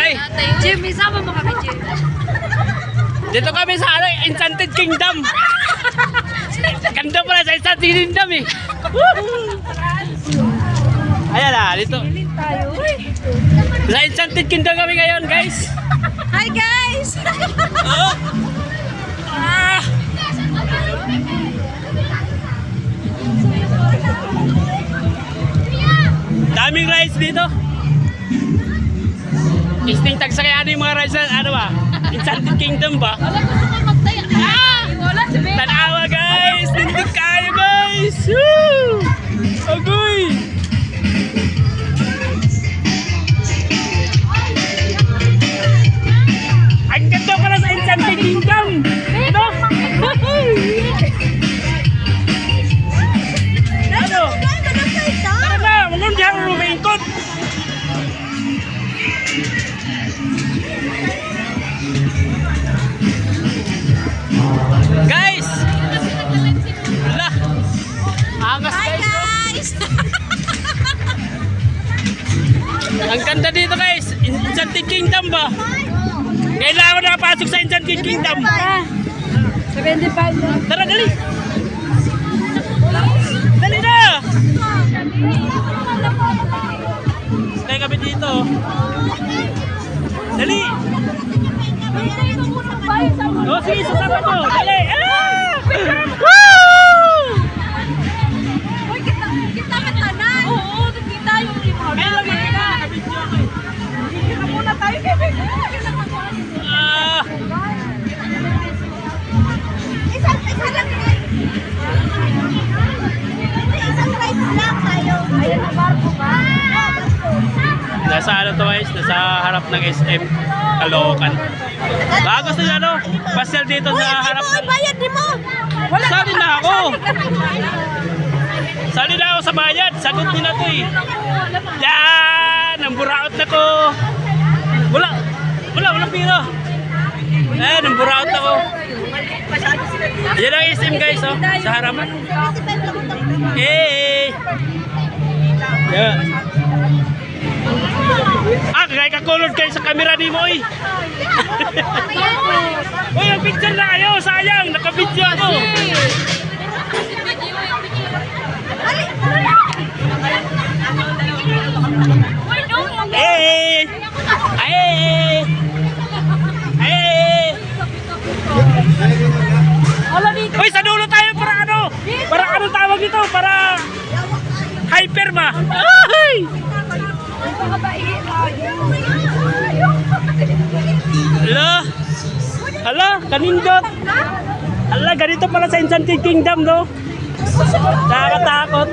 Ay, Jim, isama mo kami, Jim. dito kami sa Enchanted Kingdom. Ganda pala sa Enchanted Kingdom eh. Ayan na, dito. Tayo, uy. Sa Enchanted Kingdom kami ngayon, guys. Hi, guys! Oh. Ah. Daming rides dito. Isting tagsakayaan yung mga rides na, ano ba? Enchanted Kingdom ba? Wala, gusto ko magtaya. Wala, si Bea. Tanawa guys! Nindot kayo guys! Woo! Agoy! Ang ganda pala sa Enchanted Kingdom! Ano? Ano? Tara na! Mangun dyan rumingkot! Guys! Wala! Angas guys! Ang ganda dito guys! Enchanted Kingdom ba? Kailangan na pasok sa Enchanted Kingdom! 75. Tara, dali! Dali na! Stay kami dito. Dali! Oh, sige, sasama ko! Dali! Ah! Woo! Uy, kita ka tanan. Oo, kita yung remote. Ay, lagi ka! Kabidyo ko eh. Kita muna tayo, Kevin. Ah! Isang lang. Isang rides lang tayo. Ayun na, barko ba? Nasa ano to guys? Nasa harap ng SM Caloocan. Baka gusto nyo ano? Pasyal dito sa harap ng... Bayad di mo. Sali na ako! Sali na ako sa bayad! Sagot nila to eh! Yan! Ang buraot na ko! Walang pira! Eh, ang buraot na ko! Yan ang SM guys oh! Sa harap! Eh! Yeah! Ah, kagaya kakulod kayo sa camera ni mo eh! Uy, ang picture na kayo! Sayang! Nakabidyo ako! Eh! Eh! Eh! Uy, sa dulo tayo para ano? Para ano tawag ito? Para hyper ba? Ay! Hala! Hala, kanindot! Hala, ganito pala sa Enchanted Kingdom, no? Nakakatakot.